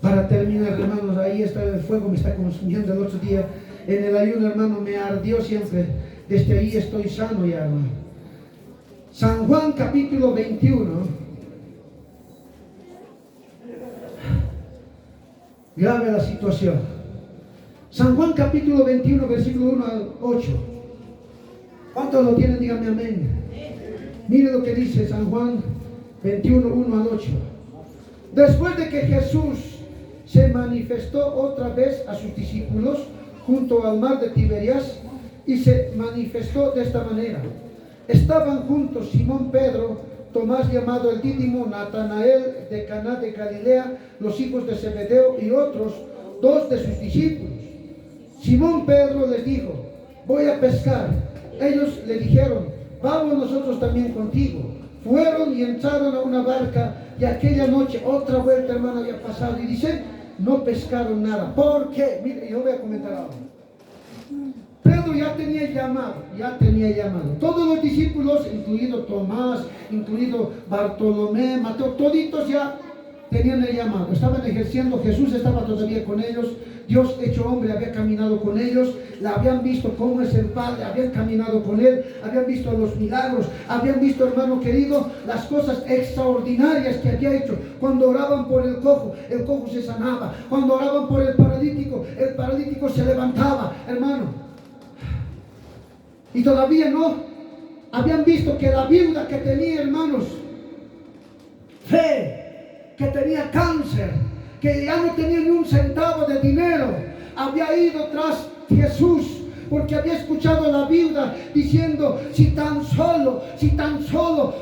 para terminar, hermanos, ahí está el fuego, me está consumiendo. El otro día en el ayuno, hermano, me ardió siempre. Desde ahí estoy sano ya, hermano. San Juan capítulo 21. Grave la situación. San Juan capítulo 21, versículo 1 al 8. ¿Cuántos lo tienen? Díganme amén. Mire lo que dice San Juan 21, 1 al 8. Después de que Jesús se manifestó otra vez a sus discípulos junto al mar de Tiberias, y se manifestó de esta manera. Estaban juntos Simón Pedro, Tomás llamado el Dídimo, Natanael de Caná de Galilea, los hijos de Zebedeo y otros 2 de sus discípulos. Simón Pedro les dijo: voy a pescar. Ellos le dijeron: vamos nosotros también contigo. Fueron y entraron a una barca, y aquella noche otra vuelta, hermano, había pasado, y dice, no pescaron nada. ¿Por qué? Mire, yo voy a comentar algo. Pedro ya tenía llamado. Todos los discípulos, incluido Tomás, incluido Bartolomé, Mateo, toditos ya tenían el llamado. Estaban ejerciendo, Jesús estaba todavía con ellos. Dios hecho hombre había caminado con ellos, la habían visto cómo es el Padre, habían caminado con Él, habían visto los milagros, habían visto, hermano querido, las cosas extraordinarias que había hecho. Cuando oraban por el cojo se sanaba. Cuando oraban por el paralítico se levantaba, hermano. Y todavía no habían visto que la viuda que tenía, hermanos, fe, que tenía cáncer, que ya no tenía ni un centavo de dinero, había ido tras Jesús, porque había escuchado a la viuda diciendo: si tan solo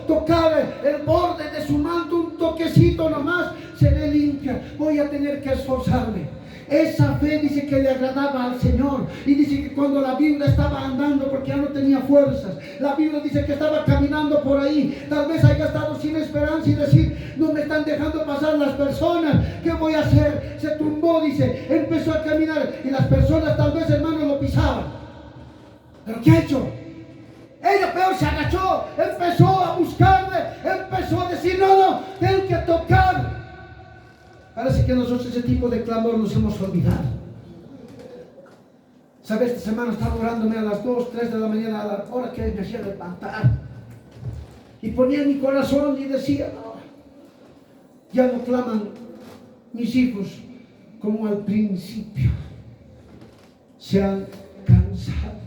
tocara el borde de su manto, un toquecito nomás, seré limpia. Voy a tener que esforzarme. Esa fe dice que le agradaba al Señor. Y dice que cuando la viuda estaba andando, porque ya no tenía fuerzas, la Biblia dice que estaba caminando por ahí, tal vez haya estado sin esperanza y decir: no me están dejando pasar las personas, ¿qué voy a hacer? Se tumbó, dice, empezó a caminar, y las personas tal vez, hermano, lo pisaban. ¿Pero qué ha hecho? Ella peor se agachó, empezó a buscarle, empezó a decir: no, tengo que tocar. Parece que nosotros ese tipo de clamor nos hemos olvidado. ¿Sabes? Esta semana estaba orándome a las 2, 3 de la mañana, a la hora que me hacía levantar. Y ponía en mi corazón y decía: no, ya no claman mis hijos como al principio. Se han cansado.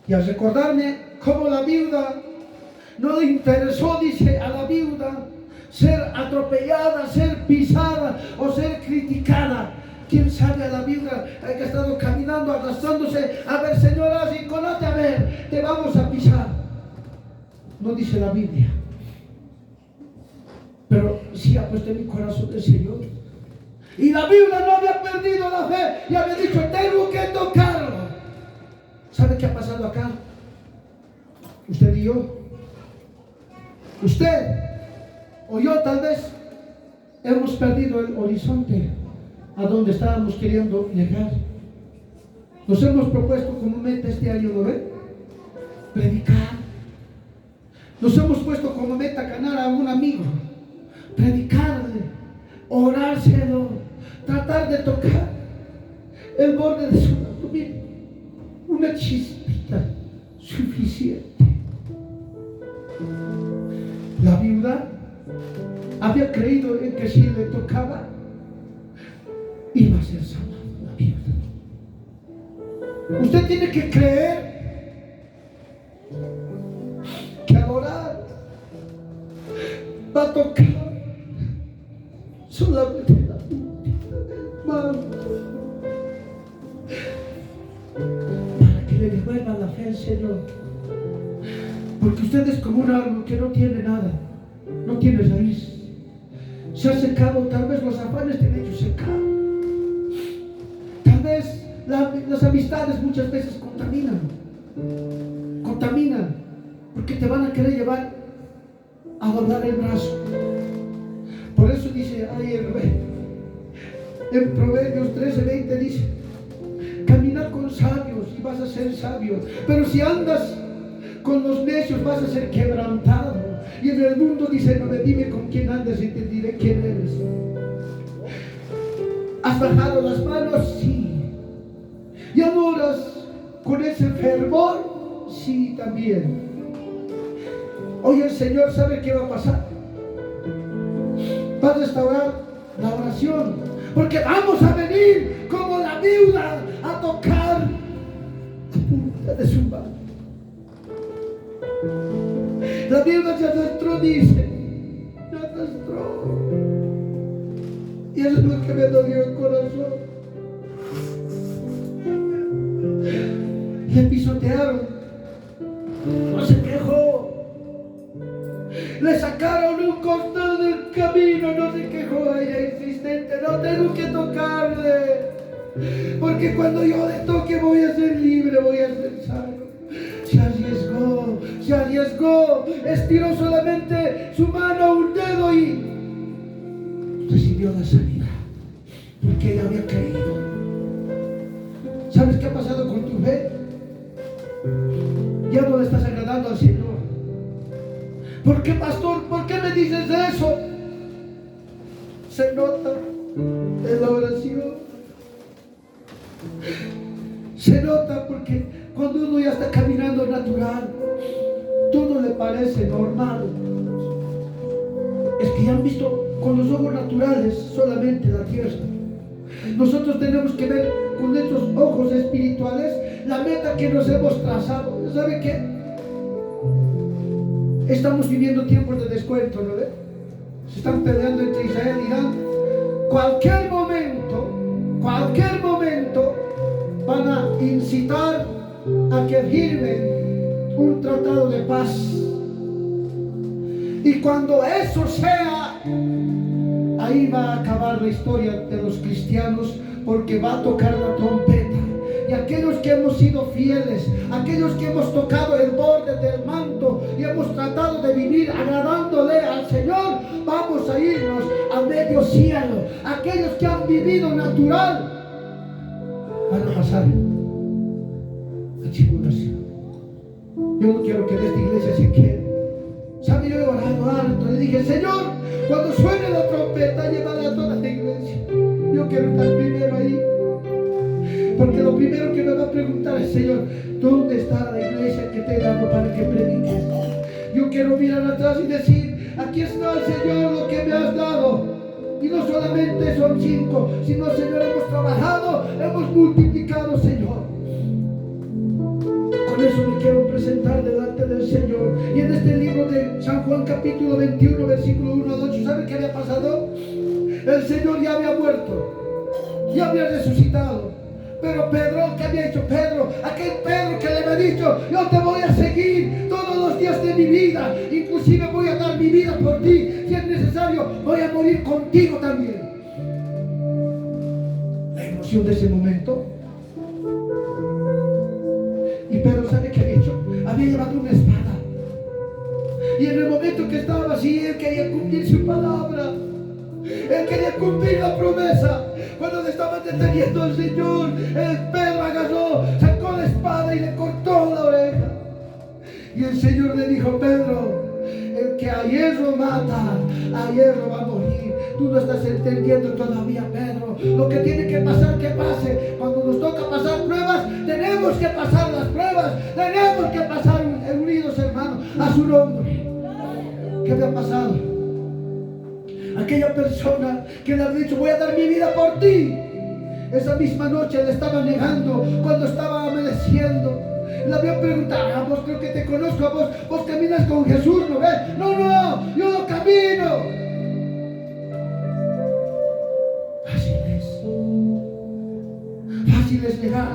Y al recordarme cómo la viuda no le interesó, dice, a la viuda ser atropellada, ser pisada o ser criticada. ¿Quién sabe? A la viuda que ha estado caminando, arrastrándose, a ver, señora, Ricolate, a ver, te vamos a pisar. No dice la Biblia, pero sí ha puesto en mi corazón el Señor. Y la viuda no había perdido la fe y había dicho: tengo que tocarlo. ¿Sabe qué ha pasado acá? Usted y yo, usted o yo tal vez hemos perdido el horizonte a donde estábamos queriendo llegar. Nos hemos propuesto como meta este año, ¿no ven? Predicar. Nos hemos puesto como meta ganar a un amigo, predicarle, orárselo, tratar de tocar el borde de su manto. Una chispita suficiente. La viuda había creído en que si le tocaba iba a ser sanada la viuda. Usted tiene que creer que al orar va a tocar solamente la puntita del manto, para que le devuelva la fe al Señor. Porque usted es como un árbol que no tiene nada, no tiene raíz. Se ha secado, tal vez los afanes te han hecho secar. Tal vez las amistades muchas veces contaminan, porque te van a querer llevar a doblar el brazo. Por eso dice ahí en Proverbios 13:20 dice: camina con sabios y vas a ser sabio, pero si andas con los necios vas a ser quebrantado. Y en el mundo dice: no me dime con quién andas y te diré quién eres. ¿Has bajado las manos? Sí. ¿Y adoras con ese fervor? Sí, también. Hoy el Señor sabe qué va a pasar. Va a restaurar la oración, porque vamos a venir como la viuda a tocar la punta de su mano. La viuda se arrastró, dice. Se arrastró. Y eso es lo que me dolió el corazón. Le pisotearon. No se quejó. Le sacaron un costado del camino. No se quejó. Ella insistente. No tengo que tocarle. Porque cuando yo le toque voy a ser libre, voy a ser sano. Se arriesgó, estiró solamente su mano, un dedo y recibió la sanidad. Porque ella había creído. ¿Sabes qué ha pasado con tu fe? Ya no le estás agradando al Señor. ¿Por qué, pastor? ¿Por qué me dices eso? Se nota en la oración. Se nota porque cuando uno ya está caminando natural, todo le parece normal. Es que ya han visto con los ojos naturales solamente la tierra. Nosotros tenemos que ver con nuestros ojos espirituales la meta que nos hemos trazado. ¿Sabe qué? Estamos viviendo tiempos de descuento, ¿no ve? Se están peleando entre Israel y Irán. Cualquier momento van a incitar a que firmen un tratado de paz. Y cuando eso sea, ahí va a acabar la historia de los cristianos, porque va a tocar la trompeta. Y aquellos que hemos sido fieles, aquellos que hemos tocado el borde del manto y hemos tratado de vivir agradándole al Señor, vamos a irnos a medio cielo. Aquellos que han vivido natural van a pasar a tribulación. Yo no quiero que de esta iglesia se quede. ¿Sabe? Yo he orado harto. Le dije, Señor, cuando suene la trompeta, llévala a toda la iglesia. Yo quiero estar primero ahí. Porque lo primero que me va a preguntar es, Señor, ¿dónde está la iglesia que te he dado para que prediques? Yo quiero mirar atrás y decir, aquí está, Señor, lo que me has dado. Y no solamente son 5, sino, Señor, hemos trabajado, hemos multiplicado, Señor. Con eso me quiero presentar delante del Señor. Y en este libro de San Juan capítulo 21, versículo 1 al 8, ¿sabe qué había pasado? El Señor ya había muerto, ya había resucitado. Pero Pedro, ¿qué había hecho Pedro? Aquel Pedro que le había dicho, yo te voy a seguir todos los días de mi vida, inclusive voy a dar mi vida por ti, si es necesario voy a morir contigo también. La emoción de ese momento. Y Pedro, ¿sabe qué había hecho? Había llevado una espada. Y en el momento que estaba así, él quería cumplir su palabra. Él quería cumplir la promesa. Cuando le estaban deteniendo al Señor, el Pedro agarró, sacó la espada y le cortó la oreja. Y el Señor le dijo, Pedro, el que a hierro mata, a hierro va a morir. Tú no estás entendiendo todavía, Pedro. Lo que tiene que pasar, que pase. Cuando nos toca pasar pruebas, tenemos que pasar las pruebas. Tenemos que pasar unidos, hermanos, a su nombre. ¿Qué había pasado? Aquella persona que le había dicho, voy a dar mi vida por ti, esa misma noche le estaba negando cuando estaba amaneciendo. Le había preguntado, vos creo que te conozco, vos caminas con Jesús, ¿no ves? No, yo no camino. Fácil es negar.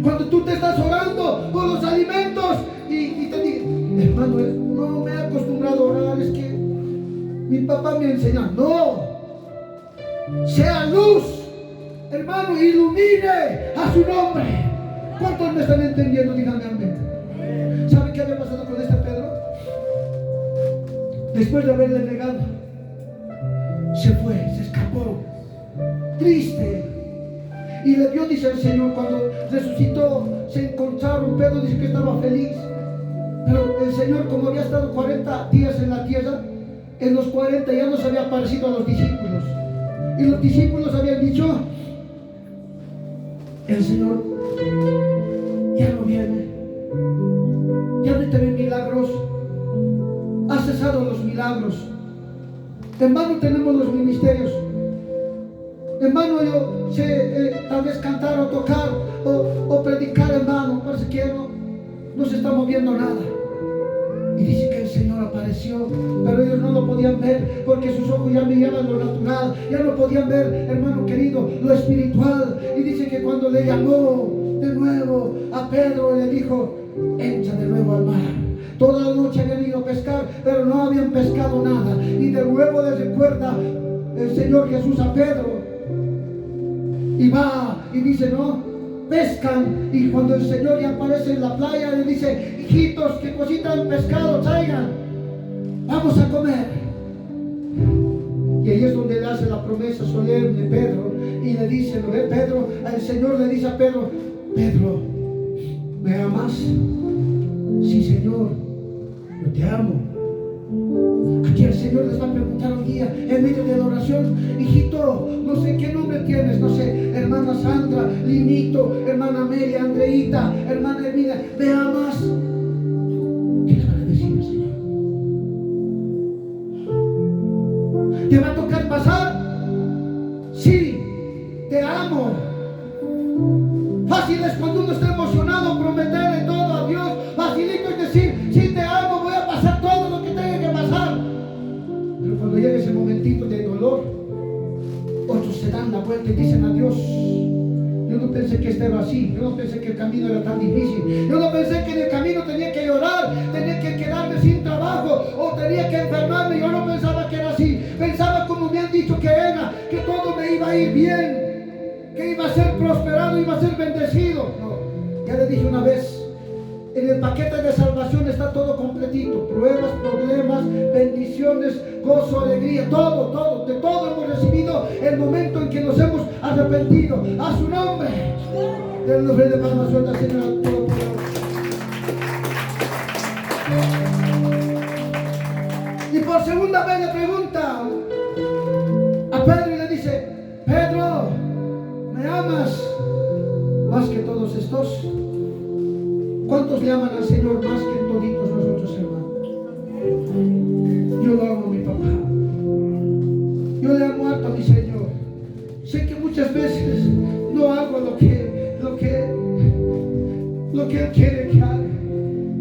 Cuando tú te estás orando por los alimentos y te digo, hermano, no me he acostumbrado a orar, es que mi papá me enseñó. No, sea luz, hermano, ilumine a su nombre. ¿Cuántos me están entendiendo? Díganme amén. ¿Saben qué había pasado con este Pedro? Después de haberle negado, se fue, se escapó, triste. Y le vio, dice el Señor, cuando resucitó, se encontraron. Pedro dice que estaba feliz. Pero el Señor, como había estado 40 días en la tierra, en los 40 ya no se había aparecido a los discípulos. Y los discípulos habían dicho, el Señor ya no viene, ya no te ven milagros, ha cesado los milagros. En vano tenemos los ministerios. En vano yo sé tal vez cantar o tocar o predicar, en vano. Parece que no se está moviendo nada. Y dice que el Señor apareció, pero ellos no lo podían ver porque sus ojos ya miraban lo natural, ya no podían ver, hermano querido, lo espiritual. Y dice que cuando le llamó de nuevo a Pedro, le dijo: entra de nuevo al mar. Toda la noche habían ido a pescar, pero no habían pescado nada. Y de nuevo le recuerda el Señor Jesús a Pedro, y va y dice: no, pescan. Y cuando el Señor ya aparece en la playa, le dice: hijitos, ¿qué cosita han pescado? Traigan, vamos a comer. Y ahí es donde le hace la promesa solemne Pedro, y le dice, ¿lo ve Pedro? El Señor le dice a Pedro: Pedro, ¿me amas? Sí, Señor, yo te amo. Aquí el Señor les va a preguntar un día en medio de la oración: hijito, no sé qué nombre tienes, no sé, hermana Sandra, Linito, hermana Amelia, Andreita, hermana Hermina, ¿me amas? ¿Qué le van a decir al Señor? ¿Te va a tocar pasar? Sí, te amo. Fácil es cuando uno está emocionado prometerle todo a Dios. Facilito es decir: sí, te amo, voy a pasar todo lo que tenga que pasar. Pero cuando llega ese momentito de dolor, otros se dan la vuelta y dicen: adiós. Yo no pensé que estaba así, yo no pensé que el camino era tan difícil, yo no pensé que en el camino tenía que llorar, tenía que quedarme sin trabajo o tenía que enfermarme. Yo no pensaba que era así, pensaba como me han dicho que era, que todo me iba a ir bien, que iba a ser prosperado, iba a ser bendecido. No, ya le dije una vez, en el paquete de salvación está todo completito: pruebas, problemas, bendiciones, gozo, alegría, todo, de todo hemos recibido el momento en que nos hemos arrepentido. A su nombre, denle un de palmas suelta, Señor. Y por segunda vez le pregunta a Pedro y le dice: Pedro, ¿me amas más que todos estos? ¿Cuántos le aman al Señor más que toditos nosotros, hermanos? Yo lo amo a mi papá. Yo le amo harto a mi Señor. Sé que muchas veces no hago lo que Él quiere que haga,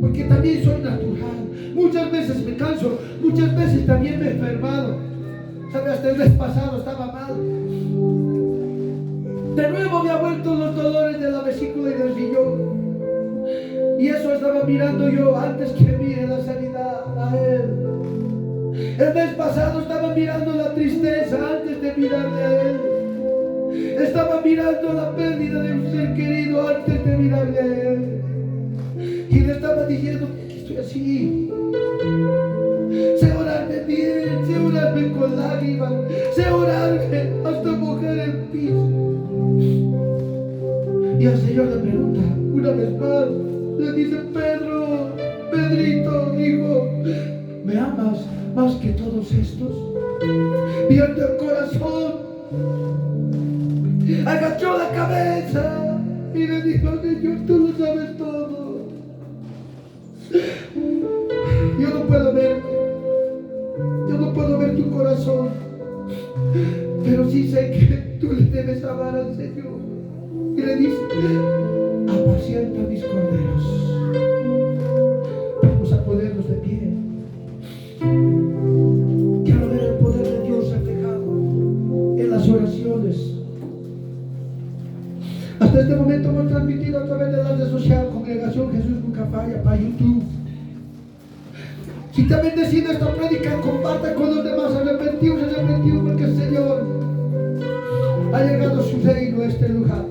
porque también soy natural. Muchas veces me canso, muchas veces también me he enfermado. ¿Sabe? Hasta el mes pasado estaba mal. De nuevo me ha vuelto los dolores de la vesícula y del riñón. Y eso estaba mirando yo antes que mire la sanidad a Él. El mes pasado estaba mirando la tristeza antes de mirarle a Él. Estaba mirando la pérdida de un ser querido antes de mirarle a Él. Y le estaba diciendo: ¿por qué estoy así? Sé orarme bien, sé orarme con lágrimas, sé orarme hasta mojar el piso. Y al Señor le pregunta una vez más, le dice: Pedro, Pedrito, hijo, ¿me amas más que todos estos? Viendo el corazón, agachó la cabeza y le dijo: Señor, tú lo sabes todo. Yo no puedo verte, yo no puedo ver tu corazón, pero sí sé que tú le debes amar al Señor. Y le dice: apacienta mis corderos. Vamos a ponernos de pie. Quiero ver el poder de Dios reflejado en las oraciones. Hasta este momento hemos transmitido a través de las redes sociales Congregación Jesús Nunca Falla para YouTube. Si te ha bendecido esta prédica, comparte con los demás. Arrepentidos, porque el Señor ha llegado a su reino a este lugar.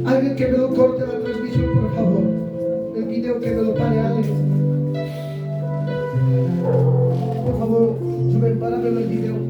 Alguien que me lo corte la transmisión, por favor. El video, que me lo pare alguien. Por favor, suben, páramelo el video.